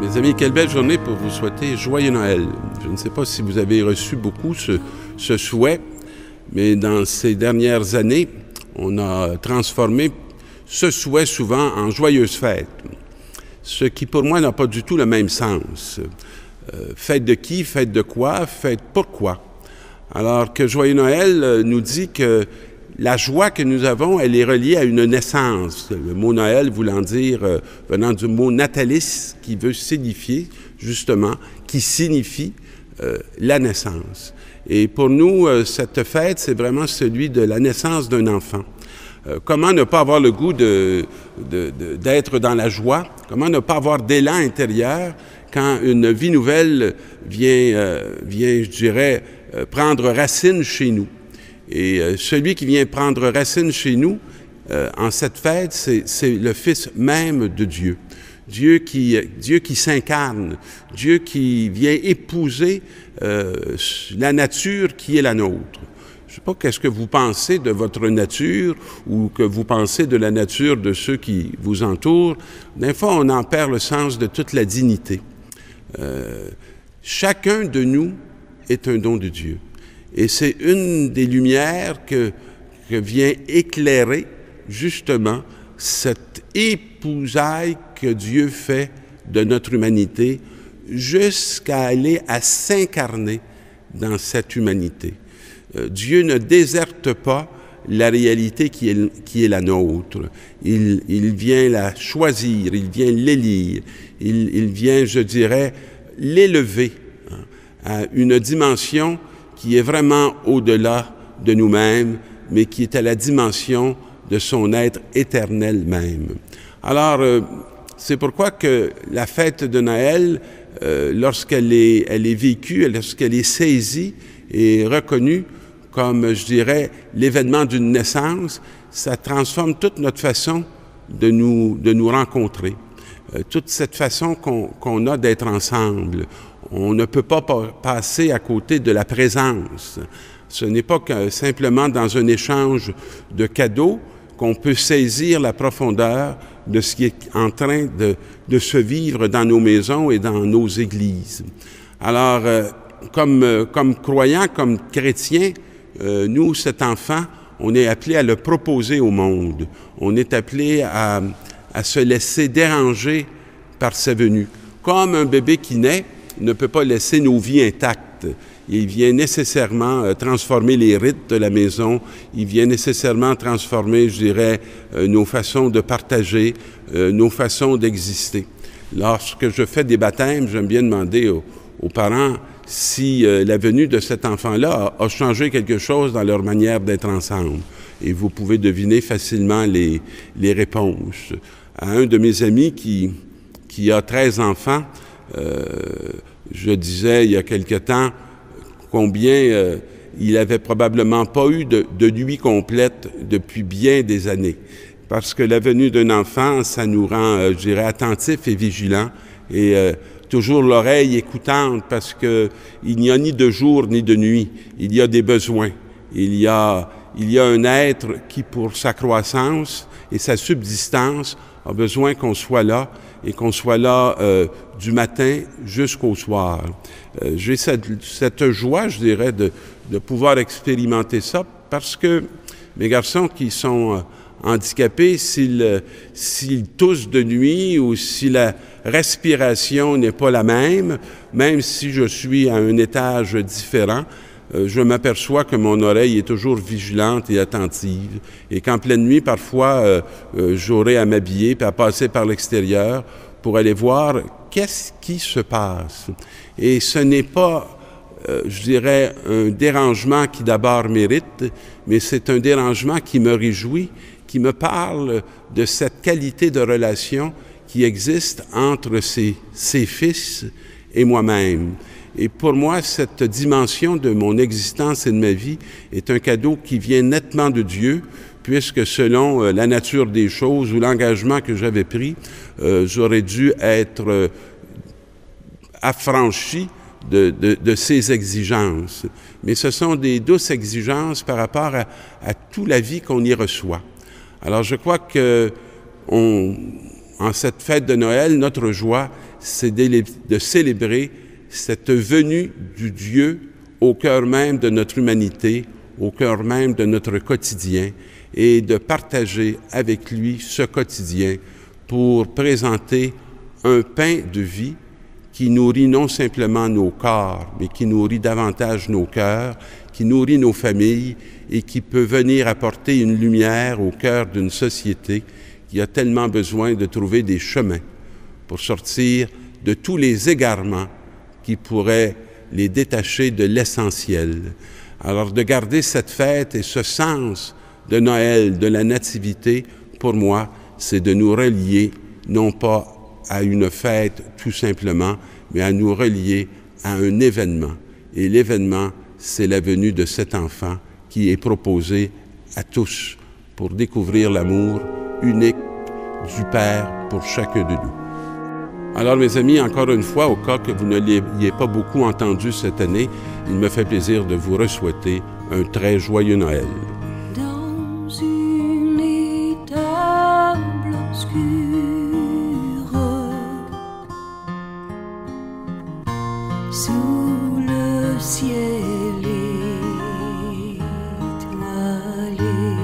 Mes amis, quelle belle journée pour vous souhaiter joyeux Noël. Je ne sais pas si vous avez reçu beaucoup ce souhait, mais dans ces dernières années, on a transformé ce souhait souvent en joyeuse fête, ce qui pour moi n'a pas du tout le même sens. Fête de qui, fête de quoi, fête pourquoi? Alors que joyeux Noël nous dit que la joie que nous avons, elle est reliée à une naissance. Le mot Noël voulant dire, venant du mot natalis, qui veut signifier, justement, qui signifie la naissance. Et pour nous, cette fête, c'est vraiment celui de la naissance d'un enfant. Comment ne pas avoir le goût d'être dans la joie? Comment ne pas avoir d'élan intérieur quand une vie nouvelle vient je dirais, prendre racine chez nous? Et celui qui vient prendre racine chez nous, en cette fête, c'est le Fils même de Dieu. Dieu qui s'incarne, Dieu qui vient épouser la nature qui est la nôtre. Je ne sais pas qu'est-ce que vous pensez de votre nature ou que vous pensez de la nature de ceux qui vous entourent. Des fois, on en perd le sens de toute la dignité. Chacun de nous est un don de Dieu. Et c'est une des lumières que vient éclairer justement cette épousaille que Dieu fait de notre humanité jusqu'à aller à s'incarner dans cette humanité. Dieu ne déserte pas la réalité qui est la nôtre. Il vient la choisir, il vient l'élire, il vient, je dirais, l'élever à une dimension qui est vraiment au-delà de nous-mêmes, mais qui est à la dimension de son être éternel même. Alors, c'est pourquoi que la fête de Noël, lorsqu'elle est vécue, lorsqu'elle est saisie et reconnue comme, je dirais, l'événement d'une naissance, ça transforme toute notre façon de nous rencontrer, toute cette façon qu'on a d'être ensemble. On ne peut pas passer à côté de la présence. Ce n'est pas que simplement dans un échange de cadeaux qu'on peut saisir la profondeur de ce qui est en train de se vivre dans nos maisons et dans nos églises. Alors, comme croyants, comme chrétiens, nous, cet enfant, on est appelé à le proposer au monde. On est appelé à se laisser déranger par sa venue. Comme un bébé qui naît ne peut pas laisser nos vies intactes. Il vient nécessairement transformer les rites de la maison, il vient nécessairement transformer, je dirais, nos façons de partager, nos façons d'exister. Lorsque je fais des baptêmes, j'aime bien demander aux parents si la venue de cet enfant-là a changé quelque chose dans leur manière d'être ensemble. Et vous pouvez deviner facilement les réponses. À un de mes amis qui a 13 enfants, je disais il y a quelque temps combien il n'avait probablement pas eu de nuit complète depuis bien des années. Parce que la venue d'un enfant, ça nous rend, je dirais, attentifs et vigilants et toujours l'oreille écoutante parce qu'il n'y a ni de jour ni de nuit. Il y a des besoins. Il y a un être qui, pour sa croissance et sa subsistance, a besoin qu'on soit là et qu'on soit là du matin jusqu'au soir. J'ai cette joie, je dirais, de pouvoir expérimenter ça parce que mes garçons qui sont handicapés, s'ils toussent de nuit ou si la respiration n'est pas la même si je suis à un étage différent, je m'aperçois que mon oreille est toujours vigilante et attentive et qu'en pleine nuit, parfois, j'aurai à m'habiller puis à passer par l'extérieur pour aller voir qu'est-ce qui se passe. Et ce n'est pas, je dirais, un dérangement qui d'abord mérite, mais c'est un dérangement qui me réjouit, qui me parle de cette qualité de relation qui existe entre ses fils et moi-même. Et pour moi, cette dimension de mon existence et de ma vie est un cadeau qui vient nettement de Dieu, puisque selon la nature des choses ou l'engagement que j'avais pris, j'aurais dû être affranchi de ces exigences. Mais ce sont des douces exigences par rapport à toute la vie qu'on y reçoit. Alors je crois qu'on En cette fête de Noël, notre joie, c'est de célébrer cette venue du Dieu au cœur même de notre humanité, au cœur même de notre quotidien, et de partager avec lui ce quotidien pour présenter un pain de vie qui nourrit non simplement nos corps, mais qui nourrit davantage nos cœurs, qui nourrit nos familles et qui peut venir apporter une lumière au cœur d'une société qui a tellement besoin de trouver des chemins pour sortir de tous les égarements qui pourraient les détacher de l'essentiel. Alors de garder cette fête et ce sens de Noël, de la Nativité, pour moi, c'est de nous relier, non pas à une fête tout simplement, mais à nous relier à un événement. Et l'événement, c'est la venue de cet enfant qui est proposé à tous pour découvrir l'amour unique du Père pour chacun de nous. Alors, mes amis, encore une fois, au cas que vous ne l'ayez pas beaucoup entendu cette année, il me fait plaisir de vous re-souhaiter un très joyeux Noël. Dans une étable obscure, sous le ciel étoilé,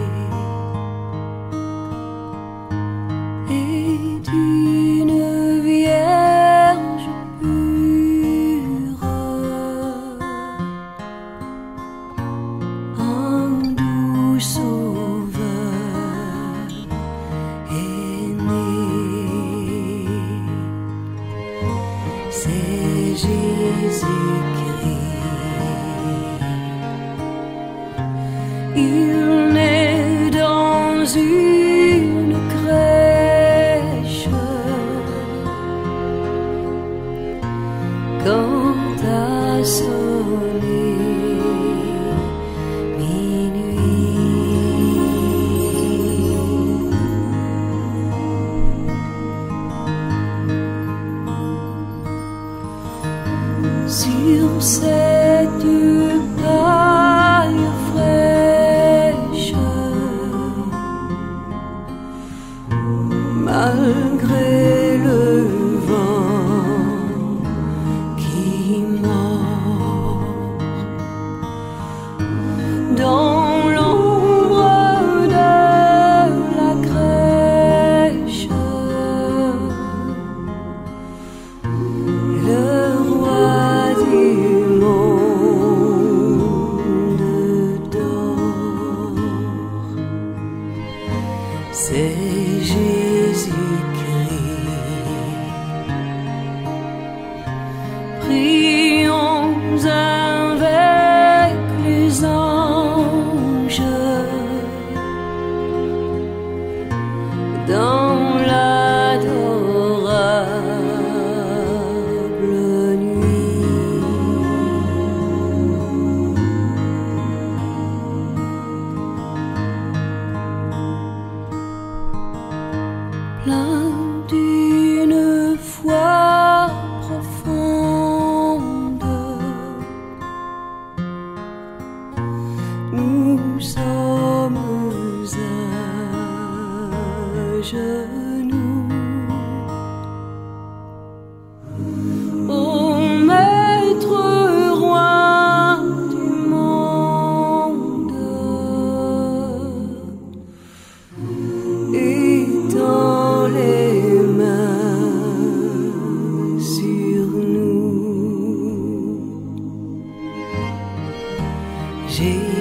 est une vierge pure, un doux sauveur est né. C'est Jésus-Christ. Il naît dans une crèche quand a sonné minuit. Sur cette paille fraîche, malgré le vent qui mord, dans l'ombre de la crèche, le roi du monde dort. C'est Jésus-Christ. Prions avec les anges dans l'adorable nuit. Plein d'une foi profonde, nous sommes à genoux. Ô Maître roi du monde, étends les mains sur nous. Jésus.